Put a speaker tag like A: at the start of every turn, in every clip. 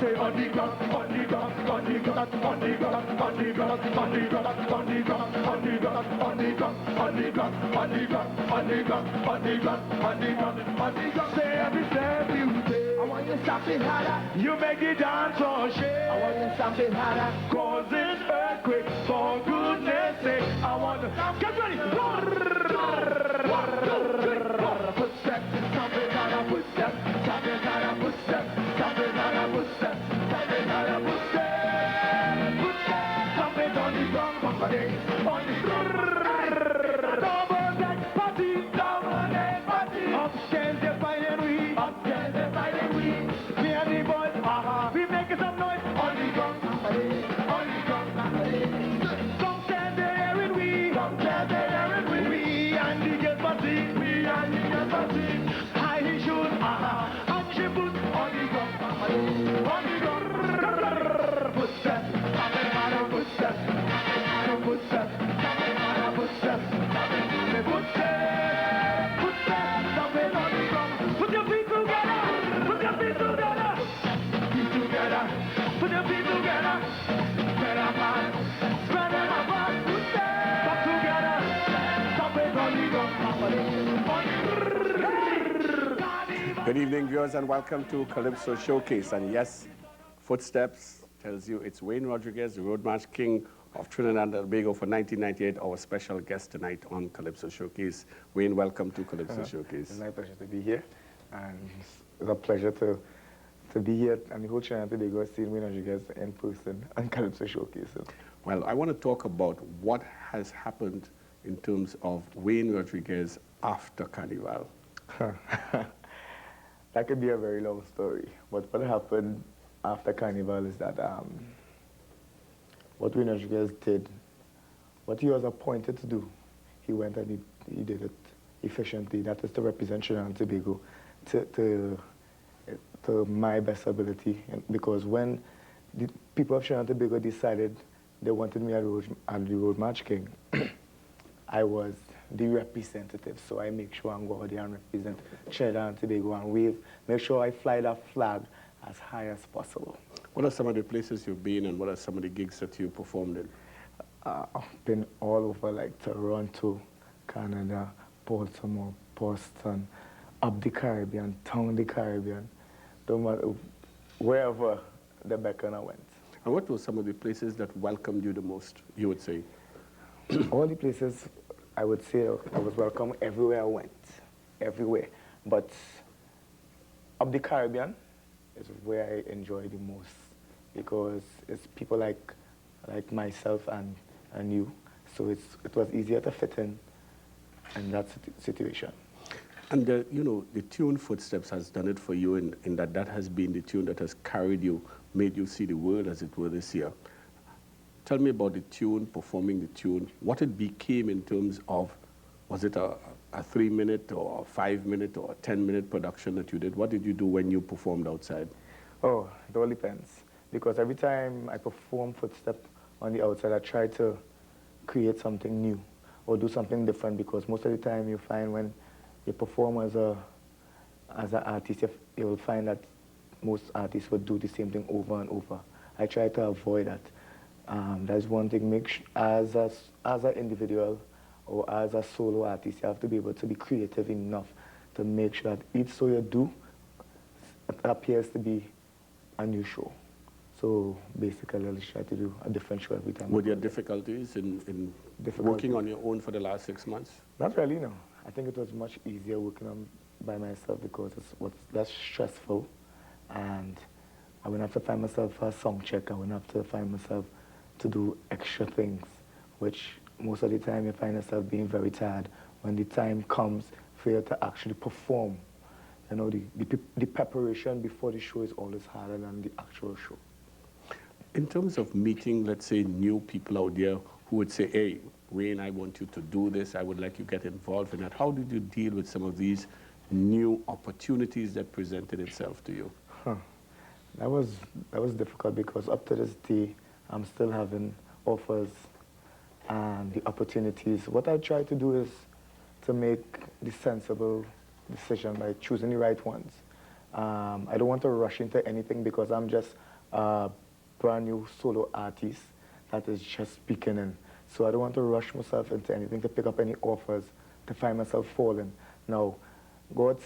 A: say on the ground, on the ground, on the ground, on the ground, on the ground, on the ground, on the ground, on the ground, on the ground, on the ground, on the ground, on the ground, on the ground, on the ground, on the ground. Say every step you take, I want you something harder. You make it dance or shake. I want you something harder. Causing earthquake, for goodness sake. I want to get ready. 1, 2, 3, 4. Footsteps, something harder. Footsteps, something harder. Footsteps, something harder. Footsteps, something harder. Footsteps, footsteps, something on the ground. Somebody on the ground. Double deck party, double deck party. Upstairs they're fighting we, upstairs they're fighting we. Me and the boys, we making some noise on the ground. On the ground, downstairs they're hearing we, downstairs they're hearing we. We and the girls party, we and the girls party. High heel shoes, and she boots on the ground. On the ground, footsteps, something harder. Footsteps, something harder. Footsteps, something harder. Footsteps, something harder. Footsteps, footsteps, something on the ground. Put your feet together, put your feet together, feet together, put your feet together. Spread apart, spread them apart. Footsteps, back together, something on the ground.
B: Good evening, viewers, and welcome to Calypso Showcase. And yes, Footsteps tells you it's Wayne Rodriguez, the Road March King of Trinidad and Tobago for 1998, our special guest tonight on Calypso Showcase. Wayne, welcome to Calypso Showcase.
C: It's my pleasure to be here, and it's a pleasure to be here, and the whole Trinidad and Tobago seeing Wayne Rodriguez in person on Calypso Showcase.
B: Well, I want to talk about what has happened in terms of Wayne Rodriguez after Carnival.
C: That could be a very long story, but what happened after Carnival is that what Wayne Rodriguez did, what he was appointed to do, he went and he did it efficiently. That is to represent Trinidad and Tobago to my best ability. And because when the people of Trinidad and Tobago decided they wanted me as the Road March King, I was the representative, so I make sure I go out there and represent Trinidad and Tobago and wave, make sure I fly that flag as high as possible.
B: What are some of the places you've been, and what are some of the gigs that you performed in?
C: I've been all over, like Toronto, Canada, Baltimore, Boston, up the Caribbean, down the Caribbean, don't matter, wherever the beckon I went.
B: And what were some of the places that welcomed you the most, you would say?
C: All the places, I would say I was welcome everywhere I went, everywhere. But up the Caribbean is where I enjoy the most, because it's people like myself and you, so it was easier to fit in that situation.
B: And you know, the tune Footsteps has done it for you in that has been the tune that has carried you, made you see the world, as it were, this year. Tell me about the tune, performing the tune, what it became in terms of, was it a 3-minute or a 5-minute or a 10-minute production that you did? What did you do when you performed outside?
C: Oh, it all depends. Because every time I perform Footstep on the outside, I try to create something new or do something different, because most of the time you find when you perform as an artist, you will find that most artists would do the same thing over and over. I try to avoid that. That's one thing. As an individual or as a solo artist, you have to be able to be creative enough to make sure that each show you do appears to be a new show. So basically, I try to do a different show every time.
B: Were there difficulties in working on your own for the last 6 months?
C: Not really, no. I think it was much easier working on by myself, because it was less stressful, and I wouldn't have to find myself a song check. I wouldn't have to find myself to do extra things, which most of the time you find yourself being very tired when the time comes for you to actually perform. You know, the preparation before the show is always harder than the actual show.
B: In terms of meeting, let's say, new people out there who would say, hey, Wayne, I want you to do this, I would like you to get involved in that. How did you deal with some of these new opportunities that presented itself to you?
C: That was difficult, because up to this day, I'm still having offers and the opportunities. What I try to do is to make the sensible decision by choosing the right ones. I don't want to rush into anything because I'm just a brand new solo artist that is just beginning. So I don't want to rush myself into anything to pick up any offers to find myself falling. Now, God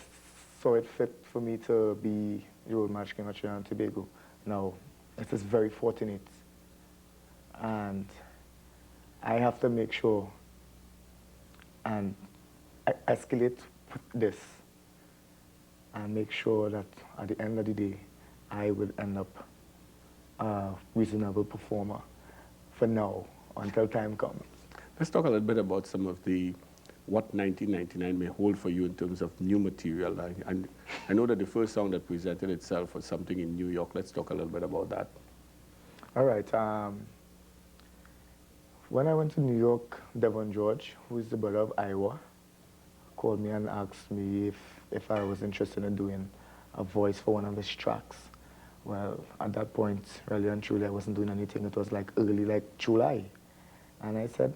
C: saw it fit for me to be the Road March King of Trinidad and Tobago. Now, it is very fortunate. And I have to make sure and escalate this and make sure that at the end of the day, I will end up a reasonable performer for now until time comes.
B: Let's talk a little bit about some of what 1999 may hold for you in terms of new material. I know that the first song that presented itself was something in New York. Let's talk a little bit about that.
C: All right. When I went to New York, Devon George, who is the brother of Iowa, called me and asked me if I was interested in doing a voice for one of his tracks. Well, at that point, really and truly, I wasn't doing anything. It was like early, like July. And I said,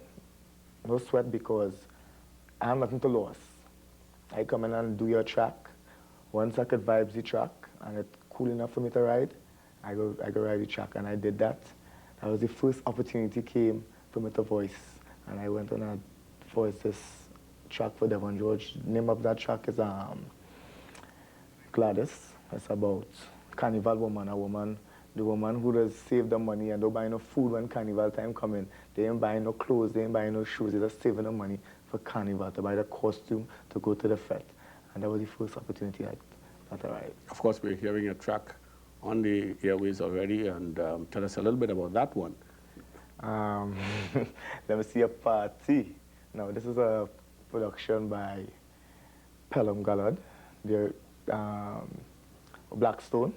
C: no sweat, because I have nothing to lose. I come in and do your track. Once I could vibe the track and it's cool enough for me to ride, I go ride the track, and I did that. That was the first opportunity came for me to voice. And I went on and voiced this track for Devon George. The name of that track is Gladys. It's about Carnival woman, the woman who does save the money and don't buy no food when Carnival time coming. They ain't buying no clothes, they ain't buying no shoes, they just saving the money for Carnival, to buy the costume, to go to the fete. And that was the first opportunity that arrived.
B: Of course, we're hearing a track on the airways already, and tell us a little bit about that one.
C: Let me see a party. Now, this is a production by Pelham Gallard, the Blackstone.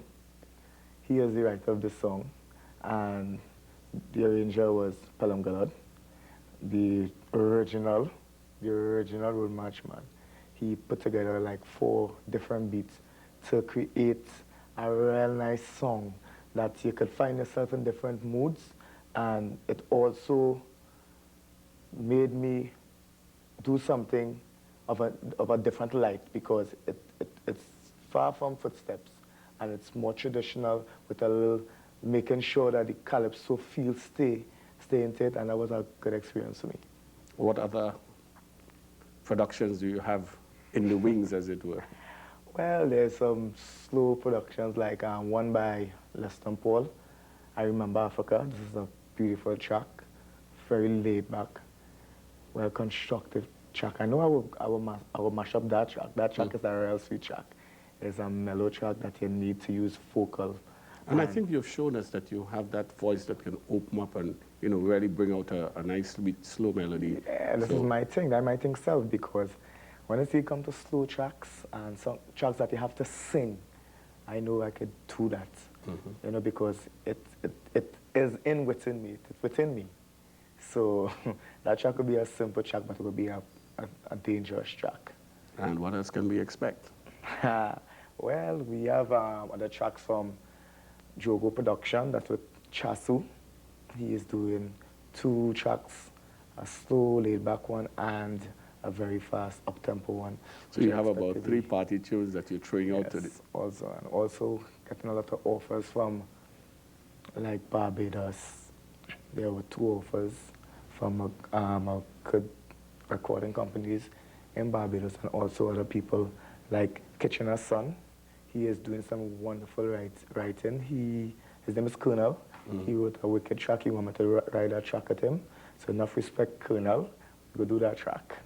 C: He is the writer of this song, and the arranger was Pelham Gallard, the original Road March man. He put together like 4 different beats to create a real nice song that you could find yourself in different moods, and it also made me do something of a different light, because it's far from footsteps, and it's more traditional with a little making sure that the Calypso feel stay into it, and that was a good experience for me.
B: What other productions do you have in the wings, as it were?
C: Well, there's some slow productions, like one by Leston Paul, I Remember Africa. This is a beautiful track, very laid back, well constructed track. I know I will mash up that track. That track is a real sweet track. It's a mellow track that you need to use vocal.
B: And I think you've shown us that you have that voice that can open up and, you know, really bring out a nice, sweet, slow melody.
C: Yeah, this is my thing. That's my thing self, because when I see it come to slow tracks and some tracks that you have to sing, I know I could do that. You know, because it is within me. It's within me. So that track could be a simple track, but it would be a dangerous track.
B: And what else can we expect?
C: Well, we have other tracks from Jogo Production. That's with Chasu. He is doing 2 tracks, a slow, laid-back one and a very fast, up-tempo one.
B: So you have about 3 party tunes that you're throwing out today.
C: Also getting a lot of offers from, like, Barbados. There were 2 offers from a good recording companies in Barbados, and also other people like Kitchener's son. He is doing some wonderful writing. His name is Colonel. He wrote a wicked track. He wanted me to write that track at him. So enough respect, Colonel. Go do that track.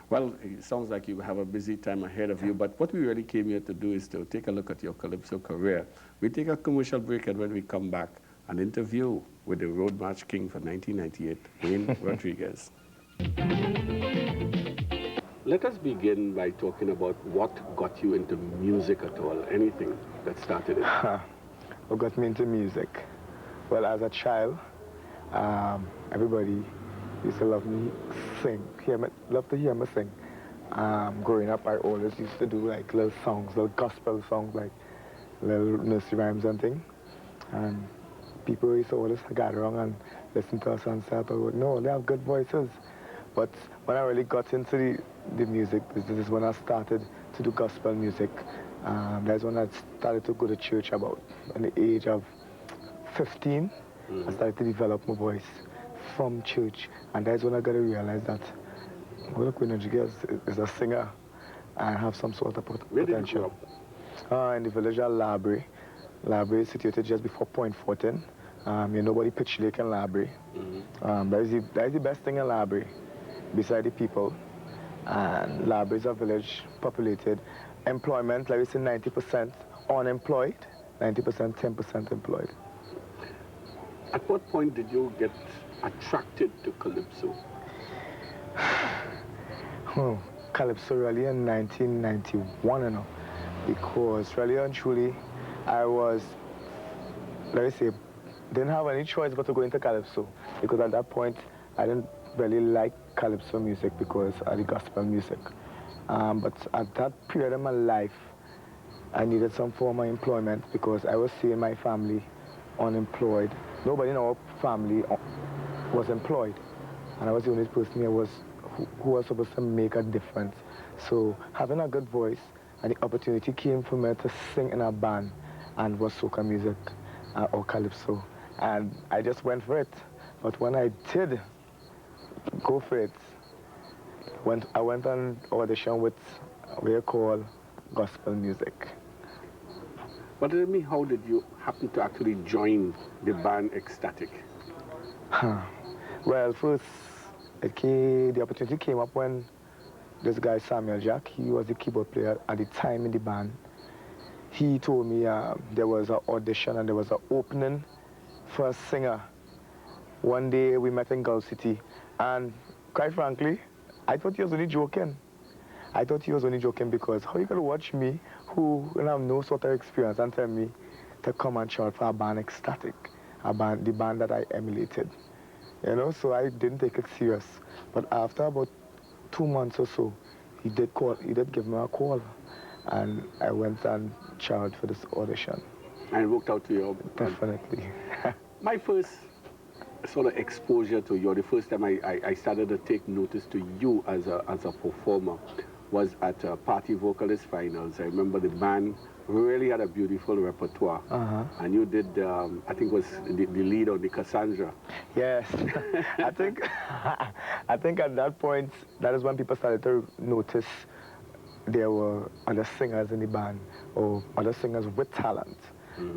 B: Well, it sounds like you have a busy time ahead of you, but what we really came here to do is to take a look at your Calypso career. We take a commercial break, and when we come back, an interview with the Road March King for 1998, Wayne Rodriguez. Let us begin by talking about what got you into music at all, anything that started it.
C: What got me into music? Well, as a child, everybody used to love me sing, love to hear me sing. Growing up, I always used to do like little songs, little gospel songs, like little nursery rhymes and things. And people used to always gather around and listen to us and say, oh, no, they have good voices. But when I really got into the music business is when I started to do gospel music. That's when I started to go to church about at the age of 15. I started to develop my voice from church, and that's when I got to realize that Queen is a singer and have some sort of
B: Where did you
C: potential.
B: grow up?
C: In the village of Labrie. Labrie is situated just before Point Fortin. You know about the Pitch Lake and Labrie. That is the best thing in Labrie, beside the people. And Labrie is a village populated. Employment, like we say, 90% unemployed, 90%, 10% employed.
B: At what point did you get attracted to Calypso?
C: Calypso really in 1991, you know, because really and truly I was, let me say, didn't have any choice but to go into Calypso, because at that point I didn't really like Calypso music because of the gospel music. But at that period of my life, I needed some form of employment because I was seeing my family unemployed. Nobody in our family was employed, and I was the only person here who was supposed to make a difference. So having a good voice, and the opportunity came for me to sing in a band, and was soca music or calypso, and I just went for it. But when I did go for it, I went on audition with what you call gospel music.
B: But tell me, how did you happen to actually join the band Ecstatic?
C: Well, first, the opportunity came up when this guy, Samuel Jack, he was the keyboard player at the time in the band. He told me there was an audition and there was an opening for a singer. One day we met in Gulf City, and quite frankly, I thought he was only joking. I thought he was only joking because how you gonna watch me, who have no sort of experience, and tell me to come and shout for a band Ecstatic, the band that I emulated. You know, so I didn't take it serious. But after about 2 months or so, he did give me a call, and I went and shouted for this audition.
B: And it worked out to you?
C: Definitely.
B: My first sort of exposure to you, the first time I started to take notice to you as a performer, was at Party Vocalist Finals. I remember the band really had a beautiful repertoire. And you did, I think it was the lead on the Cassandra.
C: Yes. I think at that point, that is when people started to notice there were other singers in the band, or other singers with talent.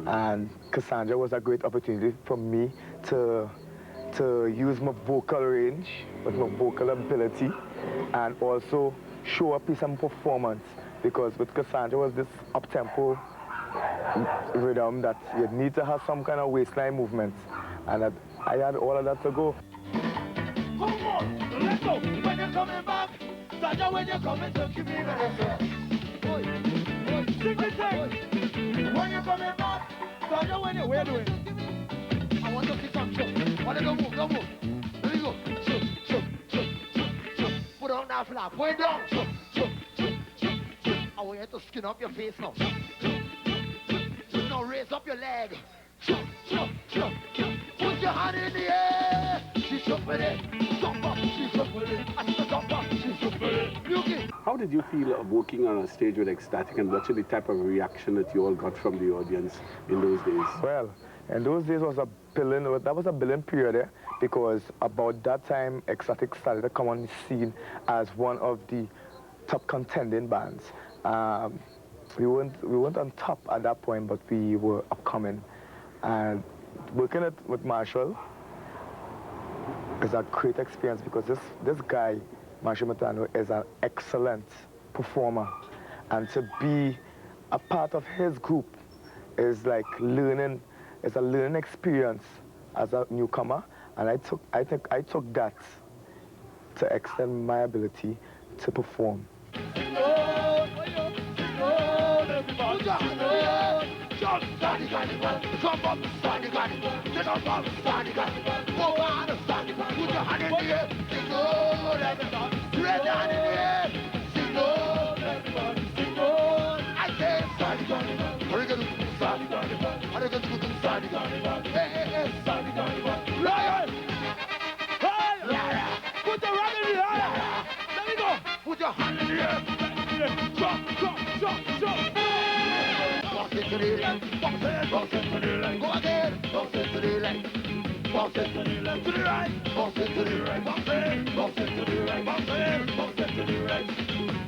C: And Cassandra was a great opportunity for me to use my vocal range, with my vocal ability, and also show a piece of performance, because with Cassandra was this up-tempo rhythm that you need to have some kind of waistline movement, and I had all of that to go.
A: Come on, let's go. When you're coming back, Sandra, when you're coming to give me the boy, sing the thing. When you're coming back, Sandra, when you're where doing? I want to see some show. Don't move. There you go. Show. Put on that flap. Point down. Show. I want you to skin up your face now. Now raise up your leg. Show. Put your hand in the air. She's up with it. Jump up. She's up with it. I said jump up. She's up with it. Yuki.
B: How did you feel working on a stage with Ecstatic, and watching the type of reaction that you all got from the audience in those days?
C: Well, in those days was a billion period there, because about that time Ecstatic started to come on the scene as one of the top contending bands. We weren't on top at that point, but we were upcoming. And working with Marshall is a great experience, because this guy, Marshall Matano, is an excellent performer. And to be a part of his group is like it's a learning experience as a newcomer. And I think I took that to extend my ability to perform.
A: Put the rock in the air. Let me go. Put your hand in the air. Jump. bounce it to the left, bounce it to the left, go again, bounce it to the left, bounce it to the left, to the right, bounce it to the right, bounce it to the right, bounce it to the right,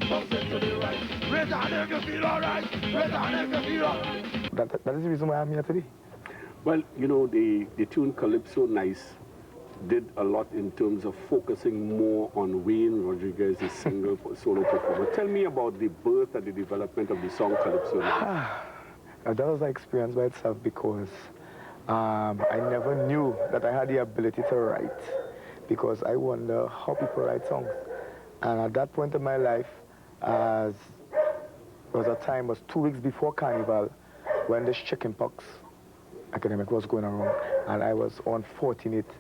A: bounce it to the right. Raise your hand if you feel alright, raise your hand if you feel alright.
C: That is the reason why I'm here today.
B: Well, you know, the tune Calypso Nice did a lot in terms of focusing more on Wayne Rodriguez, the single solo performer. Tell me about the birth and the development of the song Calypso Nice.
C: That was an experience by itself because I never knew that I had the ability to write, because I wonder how people write songs. And at that point in my life, as was a time, was 2 weeks before Carnival, when this chickenpox epidemic was going around, and I was unfortunate.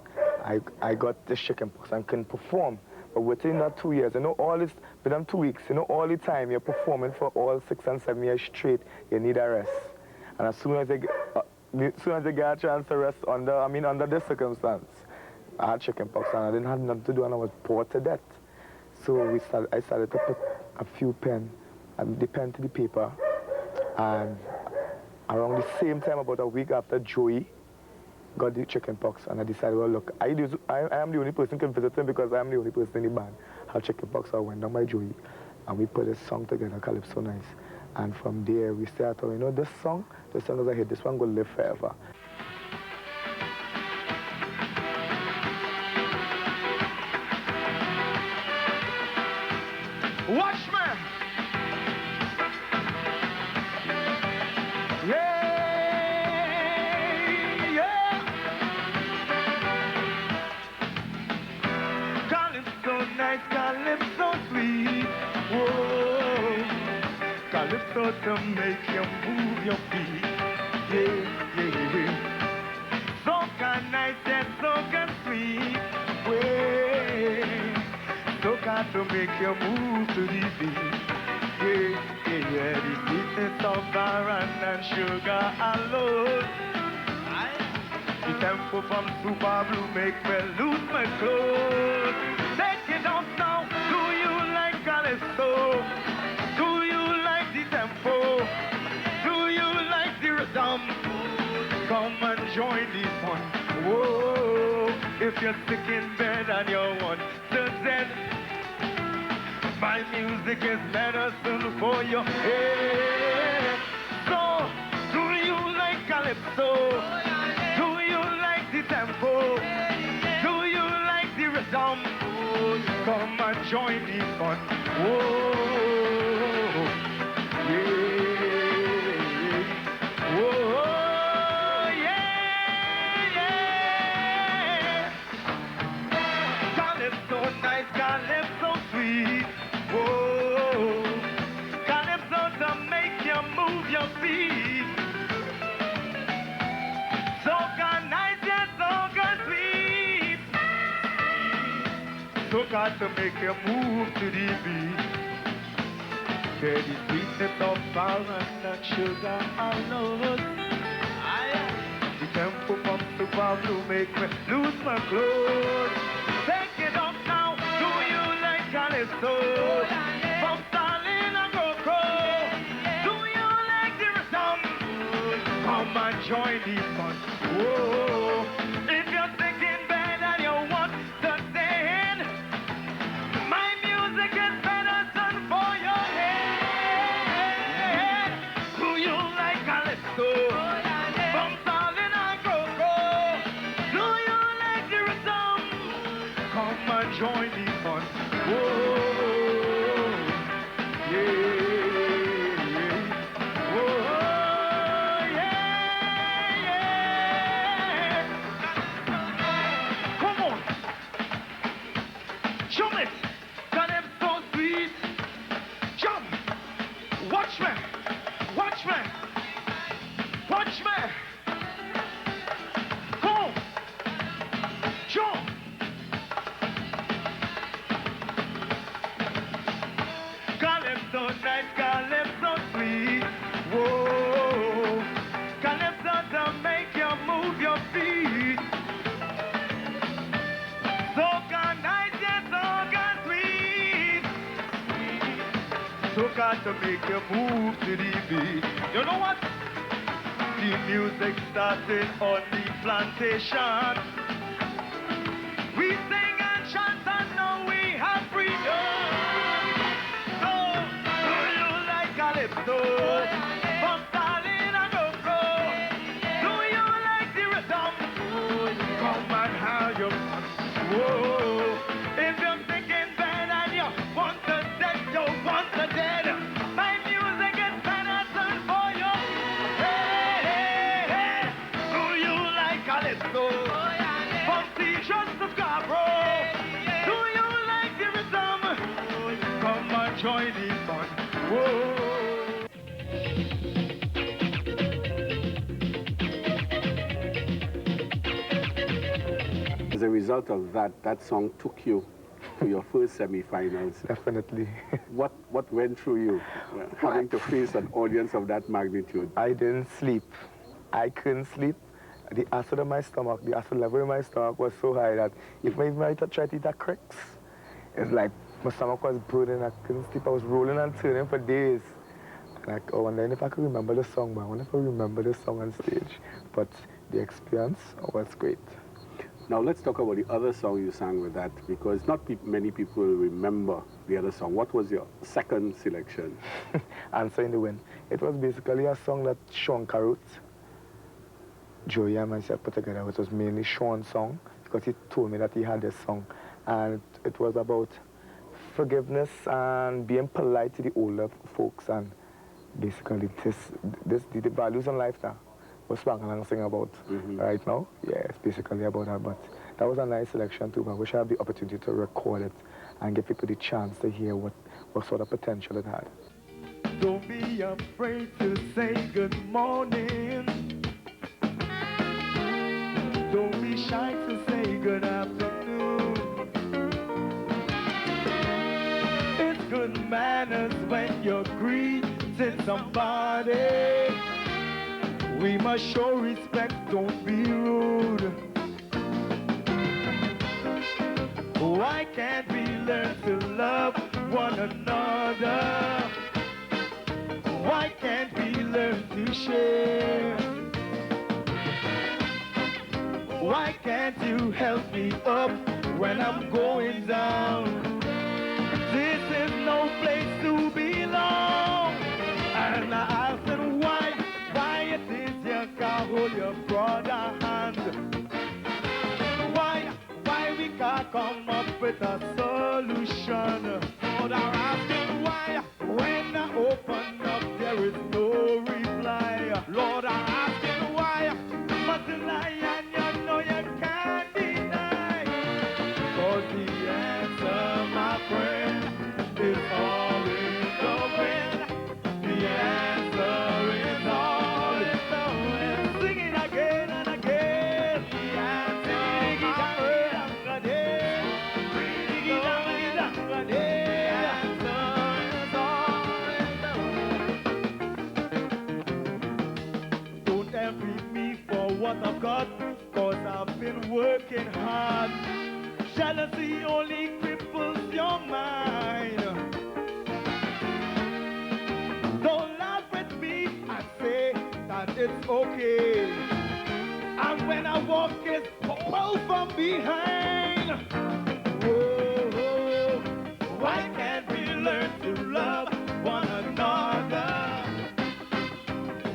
C: I got this chickenpox and couldn't perform. But within that 2 years, you know, all this, within 2 weeks, you know, all the time you're performing for all 6 and 7 years straight, you need a rest. And as soon as I get a chance to rest under this circumstance, I had chickenpox and I didn't have nothing to do and I was bored to death. So I started to put a few pen, the pen to the paper, and around the same time, about a week after Joey got the chickenpox, and I decided, well, look, I am the only person who can visit him because I'm the only person in the band who had chickenpox. So I went down by Joey, and we put a song together, Calypso Nice. And from there, we started, you know, this song is a hit. This one will live forever.
A: Watch me! Calypso sweet, whoa. Calypso to make you move your feet, yeah. Soca nice and soca sweet, way. Soca to make you move to the beat, yeah. The sweetness of baron and sugar alone. The tempo from Super Blue make me lose my clothes. Take it out now, do you like Calypso? Do you like the tempo? Do you like the rhythm? Come and join the fun. Whoa, if you're sick in bed and you want to zen, my music is medicine for your head. So, do you like Calypso? Do you like the tempo? Do you like the rhythm? Come and join the fun. Whoa, yeah. Whoa, yeah. Calypso nice, Calypso sweet. Whoa, Calypso to make you move your feet. Soca nice, yeah, soca sweet. Soca to make you move to the beat. There the sweetness of balance and sugar alone. The tempo from Super Blue make me lose my clothes. Take it off now, do you like Calypso? From Stalin and Coco, do you like the rhythm? Come and join the fun. Whoa, if you're sick in bed and you want to stand, my music is medicine for your head. Do you like Calypso? From Stalin and Coco, do you like the rhythm? Come and join the fun. Whoa, yeah. Jump it! Calypso sweet! Jump! Watch me! Watch me! Watch me! Go! Jump! Calypso nice, Calypso sweet. Whoa! Calypso to make you move your feet. Soca nice, yeah, soca sweet. Soca to make you move to the beat. You know what? the music started on the plantation. We sing and chant and now we have freedom. So, do you like Calypso? From Stalin and Rocco. Do you like the rhythm? Come and have your fun. Whoa. If you're thinking bad and you want to dead, you want to dead. My music is medicine for you. Hey, hey, hey. Do you like Calypso? From T-shirts to Scarborough. Do you like the rhythm? Come and join the fun. Whoa.
B: As a result of that, that song took you to your first semi-finals.
C: Definitely.
B: What went through you, having to face an audience of that magnitude?
C: I didn't sleep. I couldn't sleep. The acid in my stomach, the acid level in my stomach was so high that if I even tried to eat a cricks, it's like my stomach was burning. I couldn't sleep. I was rolling and turning for days. And I wondered if I could remember the song, but I wonder if I remember the song on stage. But the experience was great.
B: Now let's talk about the other song you sang with that, because not many people remember the other song. What was your second selection?
C: Answer in the Wind. It was basically a song that Sean Carruth, Joey and myself put together, which was mainly Sean's song, because he told me that he had this song. And it was about forgiveness and being polite to the older folks, and basically the values in life now. What Spangalang sing about right now? Yeah, it's basically about that. But that was a nice selection too. But I wish I had the opportunity to record it and give people the chance to hear what sort of potential it had.
A: Don't be afraid to say good morning. Don't be shy to say good afternoon. It's good manners when you're greeting somebody. We must show respect, don't be rude. Why can't we learn to love one another? Why can't we learn to share? Why can't you help me up when I'm going down? This is no place to belong. And I said, why it is you can't hold your brother hand? Why we can't come up with a solution? Lord, I'm asking why when I open up there is no reply. Lord, I'm asking why must lie and you know you can't deny. Cause the answer, my friend, is all in the wind. The answer is all in the wind. Sing it again and again. The answer, my friend, the answer is all in the wind. Don't envy me for what I've got, cause I've been working hard. Jealousy only cripples your mind. Don't laugh with me and say that it's okay. And when I walk, it's pull from behind. Whoa, whoa. Why can't we learn to love one another?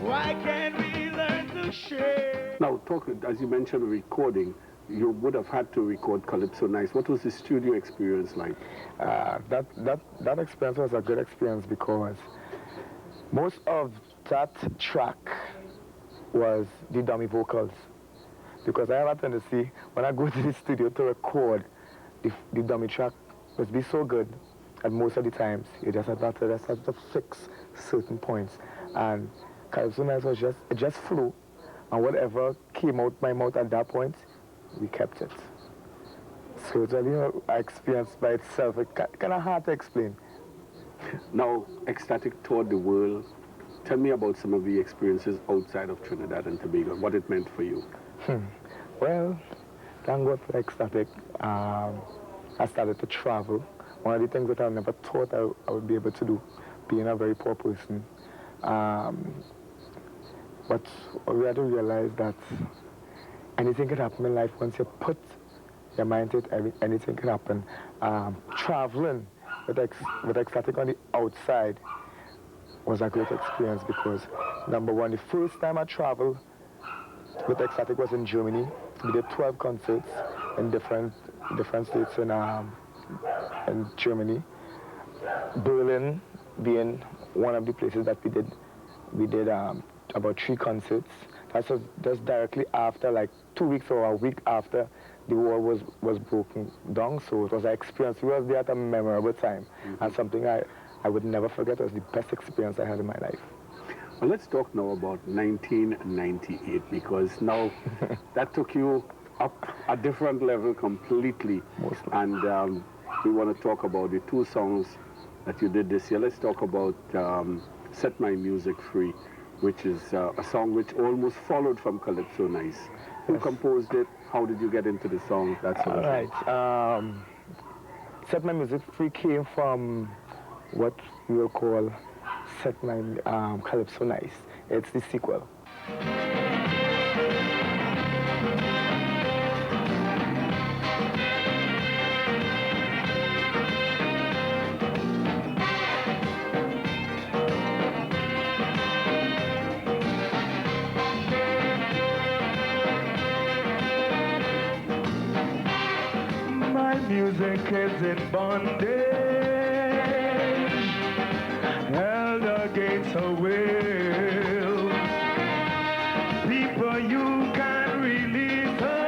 A: Why can't we learn to share?
B: Now, as you mentioned, recording, you would have had to record Calypso Nice. What was the studio experience like?
C: That experience was a good experience because most of that track was the dummy vocals. Because I have a tendency, when I go to the studio to record, the dummy track must be so good at most of the times. You just have to fix certain points. And Calypso Nice was it just flew. And whatever came out my mouth at that point, we kept it. So it's really an experience by itself. It's kind of hard to explain.
B: Now, Ecstatic toured the world. Tell me about some of the experiences outside of Trinidad and Tobago, what it meant for you.
C: Well, thank God for Ecstatic. I started to travel. One of the things that I never thought I would be able to do, being a very poor person. But we had to realize that anything can happen in life once you put your mind to it. Anything can happen. Traveling with Ecstatic on the outside was a great experience because, number one, the first time I traveled with Ecstatic was in Germany. We did 12 concerts in different states in Germany. Berlin being one of the places that we did about 3 concerts. That's just directly after, like 2 weeks or a week after the wall was broken down. So it was an experience. We was there at a memorable time, and something I would never forget. It was the best experience I had in my life.
B: Well, let's talk now about 1998, because now that took you up a different level completely.
C: Mostly.
B: And we want to talk about the 2 songs that you did this year. Let's talk about Set My Music Free, which is a song which almost followed from Calypso Nice. Who composed it? How did you get into the song? That sort of thing.
C: All right. Set My Music Free came from what we will call Set My Calypso Nice. It's the sequel.
A: Music is in bondage, held against her will. People, you can release her,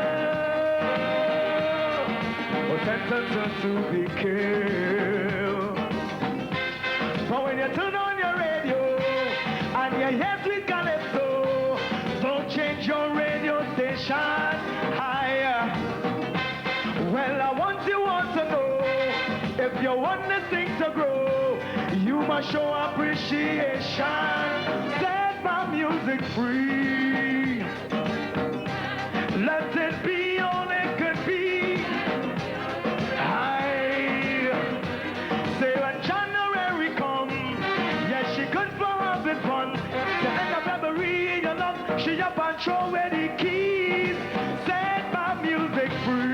A: or sentence her to be killed. But when you turn on your radio and you hear sweet Calypso, don't change your radio station higher. Well, I want you all to know, if you want this thing to grow, you must show appreciation. Set my music free. Let it be all it could be. I say when January comes, yes, she good for having fun. The end of February, you know, she up and throw away the keys. Set my music free.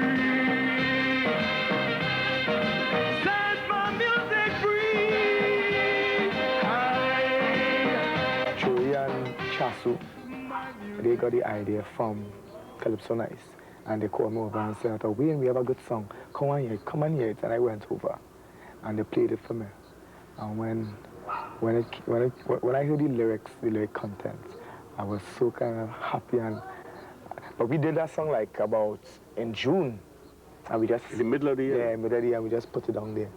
C: They got the idea from Calypso Nice, and they called me over and said, Wayne, we have a good song. Come on here. And I went over, and they played it for me. And when I heard the lyric content, I was so kind of happy. But we did that song like about in June, and we just
B: in the middle of the year.
C: Yeah, middle of the year, and we just put it down there.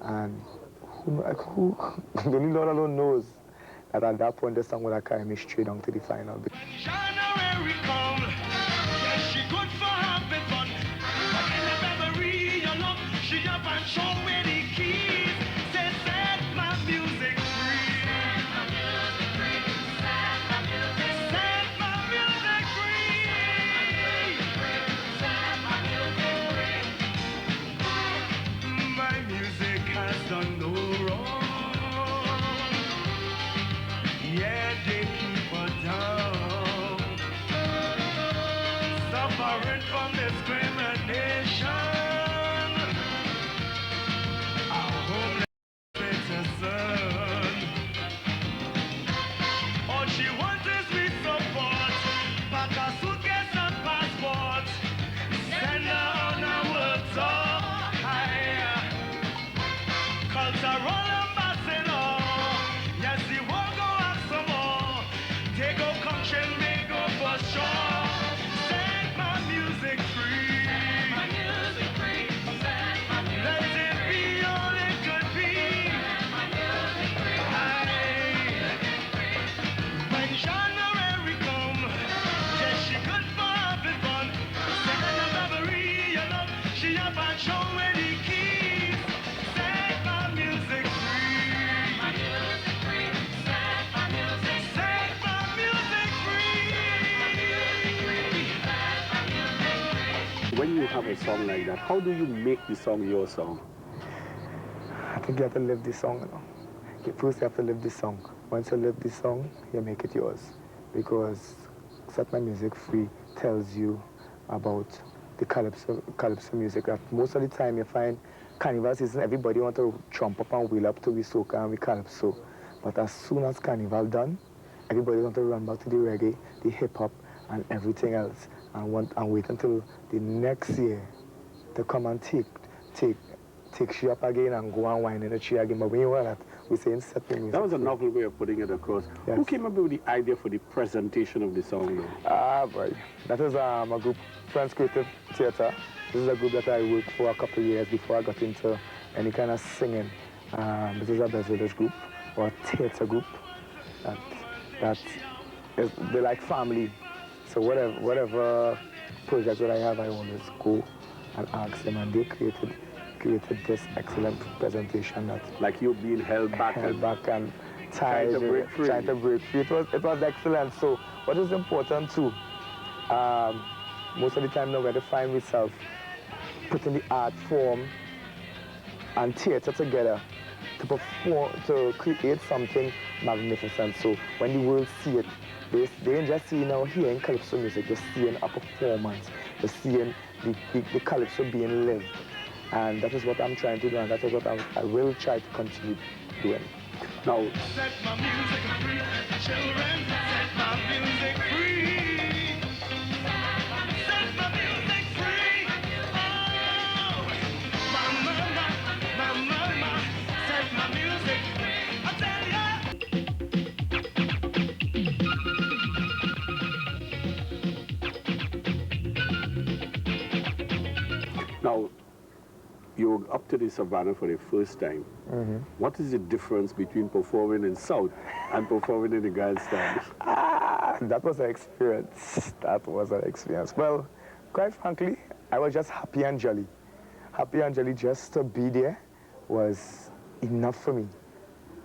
C: And who only Lord alone knows that at that point the song would have carried me straight down to the final.
A: January come, yes, she good for having fun. But in February, you know, she up and show me the keys. Say, set my music free. Set my music free. Set my music free. Set my music free. My music has done no wrong. Yeah, they keep her down, suffering from discrimination. Our homeless citizen. All she wants is we support. Pack a suitcase and passport. Send her on a work tour. Cultural ambassador. Yes, the world go have some more. They go country, they go for sure. Set my music free. Set my music free. Set my music free. Let it be all it could be. Set my music free. When January come, yes, she good for having fun. Second of February, you know, she up and show where the keys. Set my music free. Set my music free. Set my music free. Set my music free. Set my music free.
B: When you have a song like that, how do you make the song your song?
C: I think you have to live the song, you know. First you have to live the song. Once you live the song, you make it yours. because Set My Music Free tells you about the calypso music. That most of the time you find Carnival season, everybody want to jump up and wheel up to the soca and the calypso. But as soon as Carnival done, everybody want to run back to the reggae, the hip hop, and everything else, and wait until the next year to come and take she up again and go and wine in the tree again. But when you want that, we say Set My Music.
B: That was a novel way of putting it across.
C: Yes.
B: Who came up with the idea for the presentation of the song now?
C: Boy. That is a group, Friends Creative Theatre. This is a group that I worked for a couple of years before I got into any kind of singing. This is a Brazilian group or theatre group they're like family. So whatever project that I have, I always go and ask them, and they created this excellent presentation that
B: Like you being held back
C: and tied,
B: trying to break free.
C: Trying to break free. It was excellent. So what is important too, most of the time now where to find myself putting the art form and theatre together to perform, to create something magnificent. So when the world see it, they ain't just seeing now hearing calypso music, they're seeing a performance, they're seeing the calypso being lived. And that is what I'm trying to do, and that is what I will try to continue doing.
B: Now,
A: Set my music free, children, set my music free. Set my music free. Oh, my, set my music free. I tell ya.
B: now, you're up to the Savannah for the first time. What is the difference between performing in South and performing in the grandstand?
C: That was an experience. That was an experience. Well, quite frankly, I was just happy and jolly. Happy and jolly just to be there was enough for me.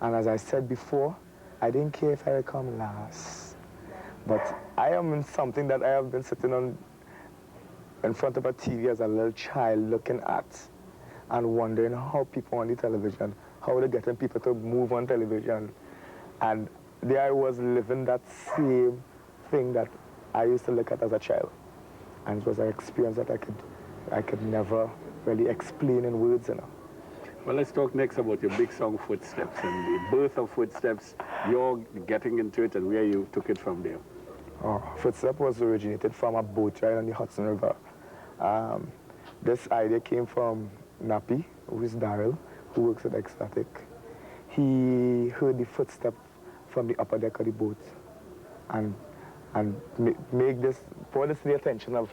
C: And as I said before, I didn't care if I would come last. But I am in something that I have been sitting on in front of a TV as a little child looking at and wondering how people on the television, how they're getting people to move on television. And there I was living that same thing that I used to look at as a child. And it was an experience that I could never really explain in words, you know.
B: Well, let's talk next about your big song, Footsteps, and the birth of Footsteps, you're getting into it and where you took it from there.
C: Footsteps was originated from a boat ride on the Hudson River. This idea came from Nappy, who is Daryl, who works at Ecstatic. He heard the footstep from the upper deck of the boat and brought this to the attention of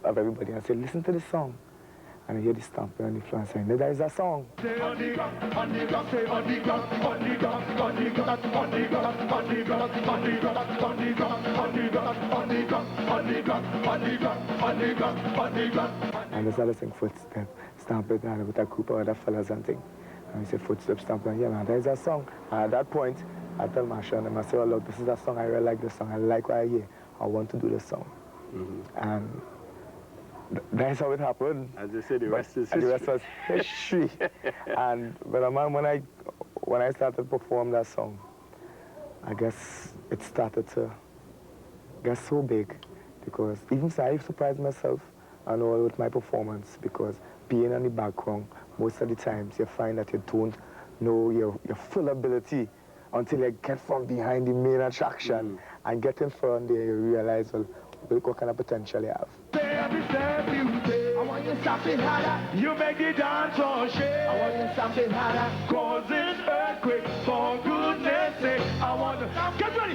C: everybody and said, listen to this song. And I hear the stamping on the floor and saying, there is a song.
A: Stay on the ground, on the ground, stay on the ground, on the ground, on the ground, on the ground, on the ground, on the ground, on the ground, on the ground, on the ground, on the ground, on the ground, on the ground, on the ground.
C: And I started saying footsteps, stamping and with a group of other fellas and things. And he said footsteps, stamping, yeah man, there is a song. And at that point, I tell Marsha and I say, oh look, this is a song, I really like this song, I like what I hear. I want to do this song. And that's how it happened.
B: As they say, the rest is history.
C: The rest was history. But when I started to perform that song, I guess it started to get so big because even so I surprised myself and all with my performance because being on the background, most of the times you find that you don't know your full ability until you get from behind the main attraction and get in front there you realize, well, look what kind of potential you have.
A: I want you something harder. You make it dance for shit. I want you something harder. Causing earthquake for goodness sake. I want to get ready.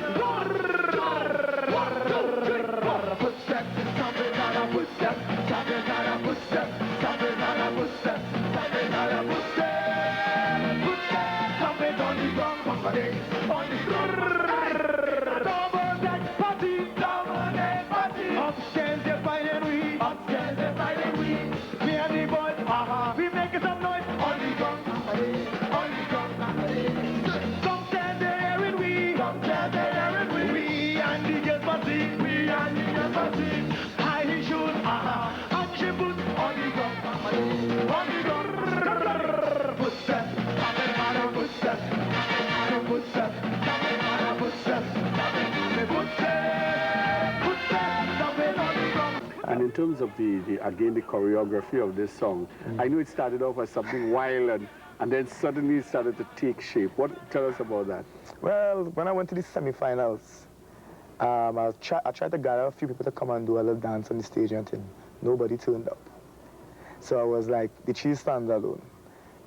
A: Footsteps, something harder. Footsteps, something harder. Footsteps, something harder. Footsteps, something harder. Footsteps, footsteps, something on the ground. On the ground. Double deck party, double deck party. Upstairs they're fighting we. Upstairs they're fighting we. Me and the boys, we making some noise. On the ground, on the ground. Downstairs they're hearing we. Downstairs they're hearing we. We and the girls party. We and the girls party. High shoes, and she boots. On the ground, on the ground. Footsteps, something harder. Footsteps, something harder. Footsteps, something harder. Footsteps, something harder. Footsteps.
B: terms of again, the choreography of this song, I know it started off as something wild and then suddenly it started to take shape. Tell us about that.
C: Well, when I went to the semi-finals, I tried to gather a few people to come and do a little dance on the stage and thing. Nobody turned up. So I was like, the cheese stands alone.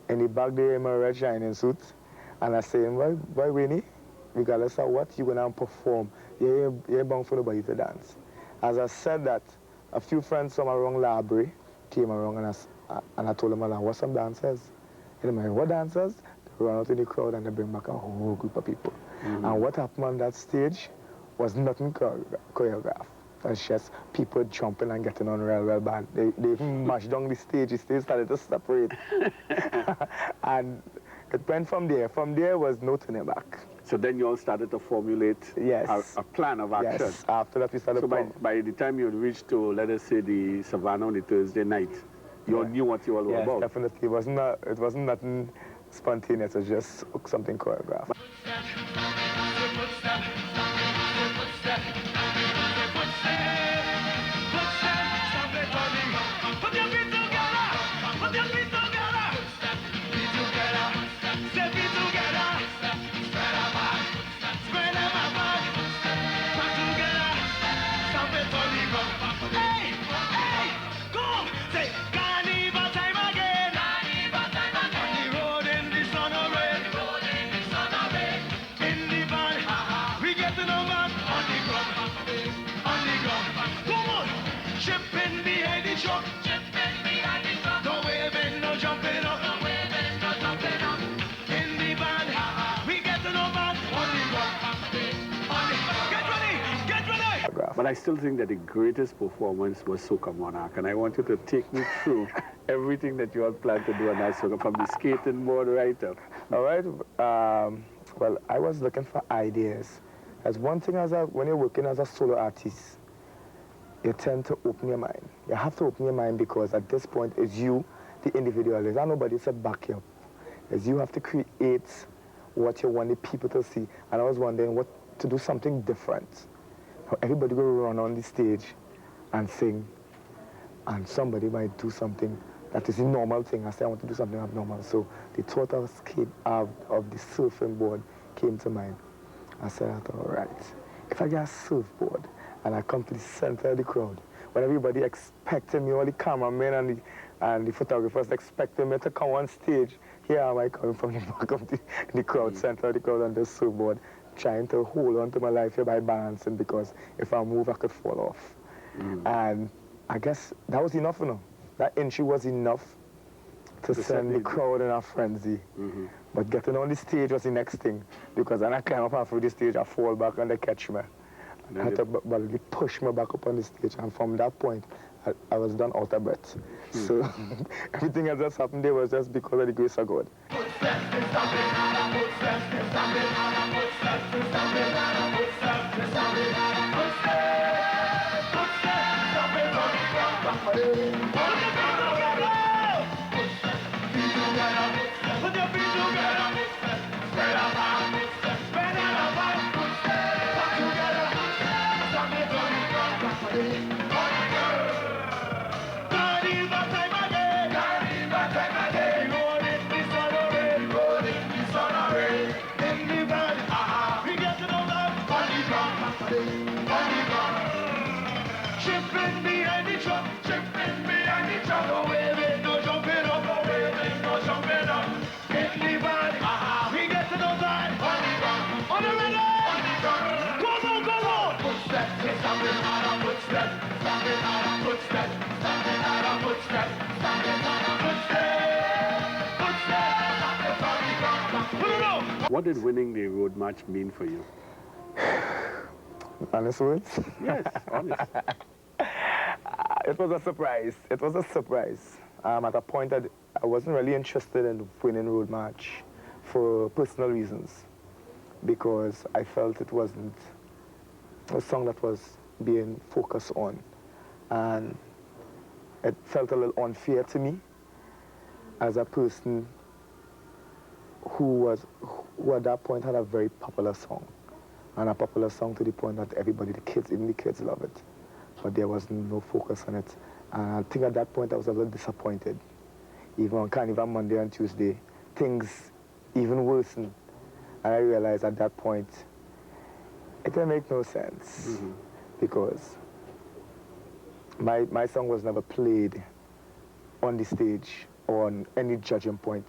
C: In the back there in my red shining suit, and I say, why Winnie? Regardless of what, you're gonna perform. You ain't bound for nobody to dance. As I said that, a few friends from around library came around and I told them, what's some dancers? And they're like, what dancers? They run out in the crowd and they bring back a whole group of people. And what happened on that stage was nothing choreographed. It's just people jumping and getting on real bad. They even mashed down the stage started to separate. And it went from there. From there was no turning back.
B: So then you all started to formulate a plan of action.
C: Yes, after that we started.
B: So by the time you reached to, let us say, the Savannah on the Thursday night, you all knew what you all were about.
C: Yes, definitely. It wasn't nothing spontaneous. It was just something choreographed.
B: But I still think that the greatest performance was Soca Monarch, and I want you to take me through everything that you all plan to do on that Soca, from the skating board right up.
C: All right. Well, I was looking for ideas. As one thing, when you're working as a solo artist, you tend to open your mind. You have to open your mind because at this point, it's you, the individualist. And nobody to back you up. It's you have to create what you want the people to see. And I was wondering what to do something different. Everybody will run on the stage and sing, and somebody might do something that is a normal thing. I say I want to do something abnormal. So the thought of the surfing board came to mind. I said, all right, if I get a surfboard and I come to the center of the crowd, when everybody expecting me, all the cameramen and the photographers expecting me to come on stage, here am I coming from the back of the crowd, center of the crowd on the surfboard, trying to hold on to my life here by balancing, because if I move, I could fall off. And I guess that was enough, you know. That entry was enough to send the crowd in a frenzy. But getting on the stage was the next thing, because when I climb up halfway the stage, I fall back and they catch me. I had to push me back up on the stage, and from that point, I was done out of breath. So everything else that's happened there was just because of the grace of God.
B: What did winning the road match mean for you?
C: Honest words?
B: Yes, honest.
C: It was a surprise. It was a surprise. At a point that I wasn't really interested in winning road match for personal reasons, because I felt it wasn't a song that was being focused on, and it felt a little unfair to me as a person who at that point had a very popular song, and a popular song to the point that everybody, even the kids love it. but there was no focus on it. And I think at that point I was a little disappointed. Even on Carnival Monday and Tuesday, things even worsened. And I realized at that point, it didn't make no sense because my song was never played on the stage or on any judging point.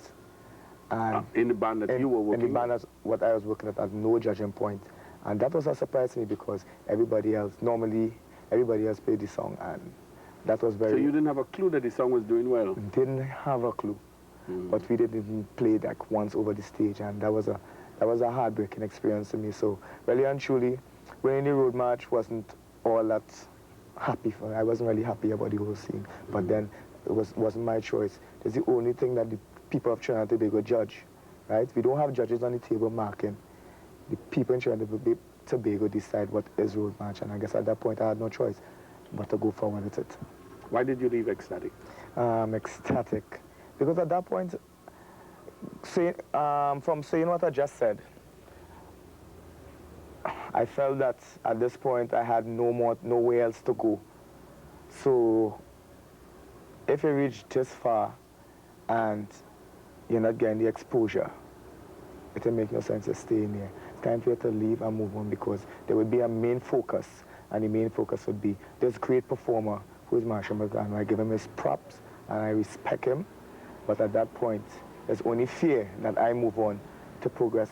C: And
B: in the band that you were working
C: in the band what I was working at no judging point. And that was a surprise to me because normally everybody else played the song, and that was very...
B: So you didn't have a clue that the song was doing well?
C: Didn't have a clue. But we didn't play like once over the stage, and that was a heartbreaking experience to me. So really and truly, winning the road march wasn't all that happy for me. I wasn't really happy about the whole scene. But then it wasn't my choice. It's the only thing that the people of Trinidad and Tobago judge, right? We don't have judges on the table marking. The people in Trinidad and Tobago decide what is road march, and I guess at that point I had no choice but to go forward with it.
B: Why did you leave ecstatic?
C: Ecstatic. Because at that point, from saying what I just said, I felt that at this point I had nowhere else to go. So if you reach this far and you're not getting the exposure, it will make no sense to stay in here. It's time for you to leave and move on, because there would be a main focus, and the main focus would be this great performer who is Marshall McGann. I give him his props and I respect him. But at that point, there's only fear that I move on to progress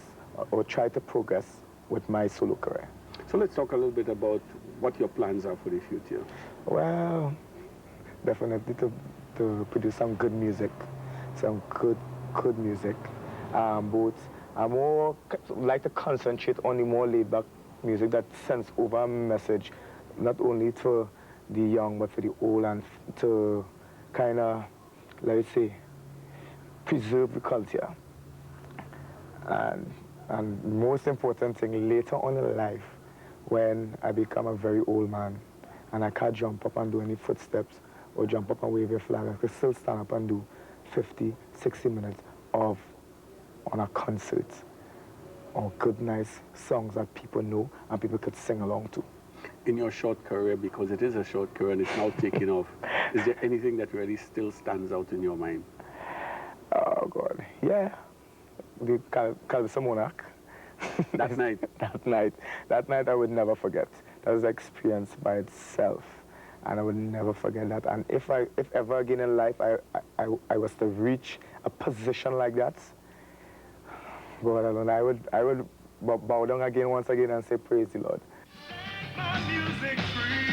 C: or try to progress with my solo career.
B: So let's talk a little bit about what your plans are for the future.
C: Well, definitely to produce some good music, some good music. I more like to concentrate on the more laid-back music that sends over a message, not only to the young but for the old, and to kind of, let's say, preserve the culture. And most important thing, later on in life, when I become a very old man and I can't jump up and do any footsteps or jump up and wave a flag, I can still stand up and do 50, 60 minutes on a concert, or good, nice songs that people know and people could sing along to.
B: In your short career, because it is a short career and it's now taking off, is there anything that really still stands out in your mind?
C: Oh, God. Yeah. The Calypso Monarch.
B: That night?
C: That night I would never forget. That was an experience by itself, and I would never forget that. And if ever again in life I was to reach a position like that, God alone, I would bow down again once again and say, praise the Lord.
A: My music free.